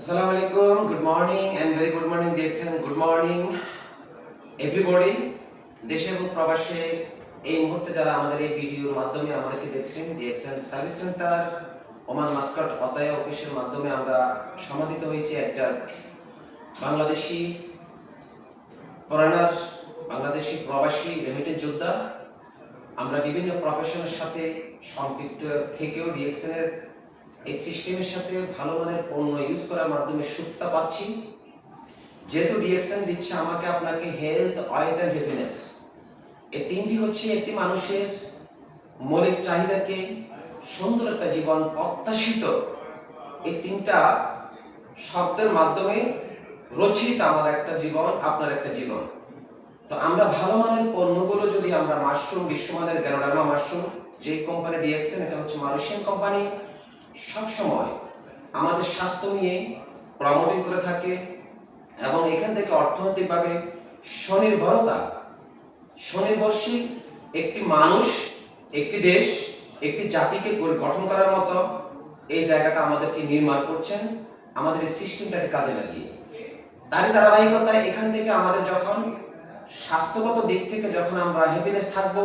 Assalamu alaikum, good morning and very good morning Jackson, good morning everybody. দেশে এবং প্রবাসে এই মুহূর্তে যারা আমাদের এই ভিডিওর মাধ্যমে আমাদেরকে দেখছেন, DXN service centre Oman Muscat অতায়া অফিসের মাধ্যমে আমরা সমাদিত হয়েছি একজন বাংলাদেশি ফরেনার, বাংলাদেশি প্রবাসী রেমিটেন্স যোদ্ধা। আমরা বিভিন্ন প্রফেশনের সাথে সম্পৃক্ত থেকেও ডিএক্সএন এর এই সিস্টেমের সাথে ভালো মানের পণ্য ইউজ করার মাধ্যমে সুস্থতা পাচ্ছি। যেহেতু ডিএক্সএন দিচ্ছে আমাকে আপনাকে হেলথ, ওয়েলথ অ্যান্ড হ্যাপিনেস, এই তিনটি হচ্ছে একটি মানুষের মৌলিক চাহিদাকে সুন্দর একটা জীবন প্রত্যাশিত, এই তিনটা শব্দের মাধ্যমে রচিত আমার একটা জীবন, আপনার একটা জীবন। তো আমরা ভালো মানের পণ্যগুলো যদি আমরা মাশরুম, বিশ্বমানের গ্যানোডার্মা মাশরুম, যে কোম্পানি ডিএক্সএন, এটা হচ্ছে মালয়েশিয়ান কোম্পানি, সবসময় আমাদের স্বাস্থ্য নিয়ে প্রমোটিং করে থাকে এবং এখান থেকে অর্থনৈতিকভাবে স্বনির্ভরশীল একটি মানুষ, একটি দেশ, একটি জাতিকে গঠন করার মতো এই জায়গাটা আমাদেরকে নির্মাণ করছেন আমাদের এই সিস্টেমটাকে কাজে লাগিয়ে। তারই ধারাবাহিকতায় এখান থেকে আমাদের যখন স্বাস্থ্যগত দিক থেকে যখন আমরা হ্যাপিনেস থাকবো,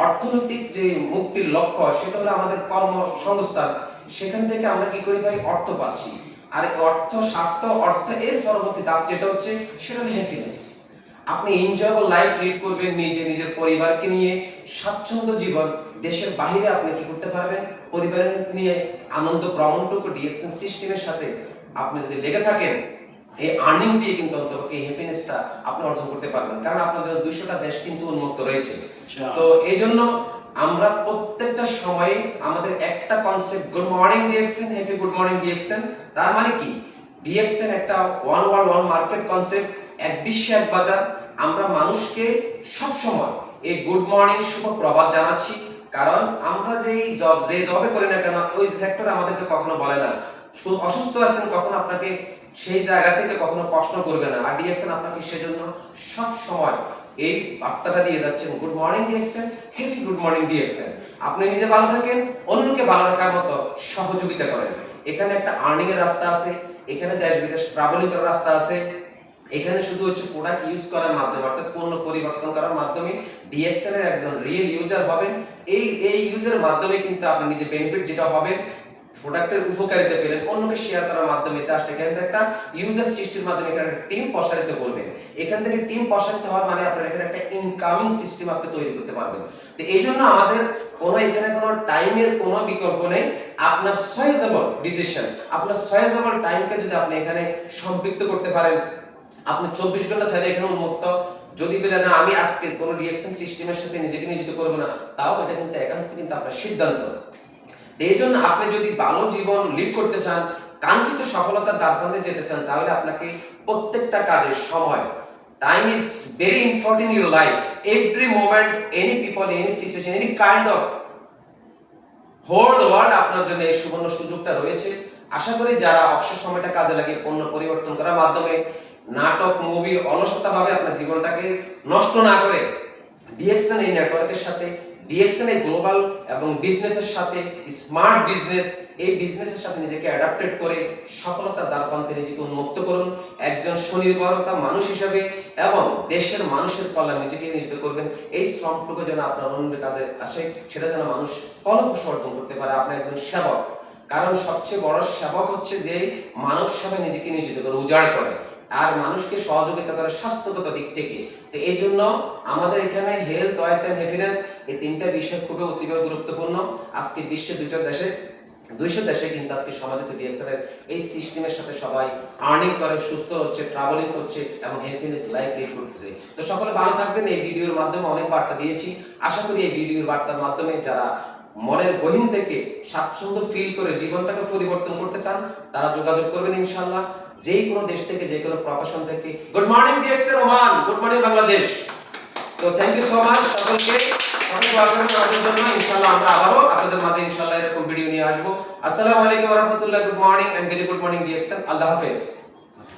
অর্থনৈতিক যে মুক্তির লক্ষ্য সেটা হলো আমাদের কর্মসংস্থান, সেখান থেকে আমরা কি করি ভাই, অর্থ পাচ্ছি। আর অর্থ, স্বাস্থ্য, অর্থ এর পরবর্তী ধাপ যেটা হচ্ছে সেটা হলো হ্যাপিনেস। আপনি এনজয়েবল লাইফ লিড করবেন, নিজের পরিবারকে নিয়ে স্বাচ্ছন্দ্য জীবন, দেশের বাইরে আপনি কি করতে পারবেন, পরিবারের নিয়ে আনন্দ ভ্রমণটুকু ডিএক্সএন সিস্টেমের সাথে আপনি যদি লেগে থাকেন, এই আর্নিং দিয়ে কিন্তু অন্তত এই হ্যাপিনেসটা আপনি অর্জন করতে পারবেন। কারণ আপনার জন্য 200টা দেশ কিন্তু উন্মুক্ত রয়েছে। তো এই জন্য আমরা প্রত্যেকটা সময়ে আমাদের একটা concept, good morning DXN, happy good morning DXN. তার মানে কি, ডিএক্সএন একটা one world one market concept, এক বিশ্বে এক বাজার। আমরা মানুষকে সব সময় এই গুড মর্নিং, শুভ প্রভাত জানাচ্ছি। কারণ আমরা যে জবে করি না কেন, ওই সেক্টর আমাদেরকে কখনো বলে না অসুস্থ আছেন, কখনো আপনাকে সেই জায়গা থেকে কখনো প্রশ্ন করবে না। আর ডিএক্সএন আপনাকে সেজন্য সব সময় এই বার্তাটা দিয়ে যাচ্ছেন, good morning DXN, happy good morning DXN. আপনি নিজে ভালো থাকেন, অন্যকে ভালো রাখার মতো সহযোগিতা করেন। এখানে একটা আর্নিং এর রাস্তা আছে, এখানে দেশ বিদেশ ট্রাভেলিং করার রাস্তা আছে, এখানে শুধু হচ্ছে প্রোডাক্ট ইউজ করার মাধ্যমে, অর্থাৎ পণ্য পরিবর্তন করার মাধ্যমে ডিএক্সএন এর একজন রিয়েল ইউজার হবেন। এই ইউজারের মাধ্যমে কিন্তু আপনি নিজে বেনিফিট যেটা হবে, প্রোডাক্টের উপকারিতা পেলেন, অন্যকে শেয়ার করার মাধ্যমে জাস্ট এখান থেকে একটা ইউজার সৃষ্টির মাধ্যমে এখানে একটা টিম প্রসারিত করবেন। এখান থেকে টিম প্রসারিত হওয়ার মানে আপনার এখানে একটা ইনকামিং সিস্টেম আপনি তৈরি করতে পারবেন। তো এই জন্য আমাদের এখানে কোনো টাইমের কোনো বিকল্প নেই। আপনার সয়েজেবল ডিসিশন, আপনার সয়েজেবল টাইমকে যদি আপনি এখানে সম্পৃক্ত করতে পারেন, আপনি 24 ঘন্টা চাইলে এখানে উন্মুক্ত। যদি বলে না আমি আজকে কোনো ডিএক্সএন সিস্টেমের সাথে নিজেকে নিয়োজিত করব না, তাও এটা কিন্তু একান্ত কিন্তু আপনার সিদ্ধান্ত। এই জন্য আপনি যদি ভালো জীবন লিড করতে চান, কাঙ্ক্ষিত সফলতার দ্বারপ্রান্তে যেতে চান, তাহলে আপনাকে প্রত্যেকটা কাজের সময়, time is very important in your life. Every moment, any people, any situation, any kind of whole world আপনার জন্য এই সুবর্ণ সুযোগটা রয়েছে। আশা করি যারা অবসর সময়টা কাজে লাগিয়ে পণ্য পরিবর্তন করার মাধ্যমে নাটক, মুভি, অলসতা ভাবে আপনার জীবনটাকে নষ্ট না করে ডিএক্সএন এই নেটওয়ার্কের সাথে, ডিএক্সএন এই গ্লোবাল এবং বিজনেসের সাথে, স্মার্ট বিজনেস, এই বিজনেসের সাথে নিজেকে অ্যাডাপ্টেড করে সফলতার দ্বারপ্রান্তে নিজেকে উন্মুক্ত করুন একজন স্বনির্ভরতা মানুষ হিসেবে, এবং দেশের মানুষের কল্যাণ নিজেকে নিয়োজিত করবেন। এই শ্রমটুকু যেন আপনার অন্যের কাজে আসে, সেটা যেন মানুষ ফলপ্রসূ অর্জন করতে পারে। আপনি একজন সেবক, কারণ সবচেয়ে বড় সেবক হচ্ছে যে মানব সেবায় নিজেকে নিয়োজিত করে, উজাড় করে আর মানুষকে সহযোগিতা করে স্বাস্থ্যগত দিক থেকে। তো এই জন্য আমাদের এখানে হেলথ, ওয়েলথ এন্ড হ্যাপিনেস, এই তিনটা বিষয় খুবই অতীব গুরুত্বপূর্ণ। আজকে বিশ্বের 200 দেশে কিন্তু আজকে সমাদিত ডিএক্সএন এর এই সিস্টেমের সাথে সবাই আর্নিং করে, সুস্থ হচ্ছে, ট্রাভেলিং করছে এবং হ্যাপিনেস লাইফ লিড করতেছে। তো সকলে ভালো থাকবেন। এই ভিডিওর মাধ্যমে অনেক বার্তা দিয়েছি। আশা করি এই ভিডিওর বার্তার মাধ্যমে যারা মনের গহীন থেকে স্বাচ্ছন্দ্য ফিল করে জীবনটাকে পরিবর্তন করতে চান, তারা যোগাযোগ করবেন ইনশাআল্লাহ। যে কোনো দেশ থেকে, যে কোনো প্রফেশন থেকে। Good morning DXN Oman, good morning Bangladesh. তো থ্যাংক ইউ সো মাচ সকলকে। আমাদের জন্য ইনশাআল্লাহ আমরা আবারও আপনাদের মাঝে ইনশাআল্লাহ এরকম ভিডিও নিয়ে আসবো। আসসালামু আলাইকুম ওয়া রাহমাতুল্লাহ। Good morning and very good morning DXN. আল্লাহ হাফেজ।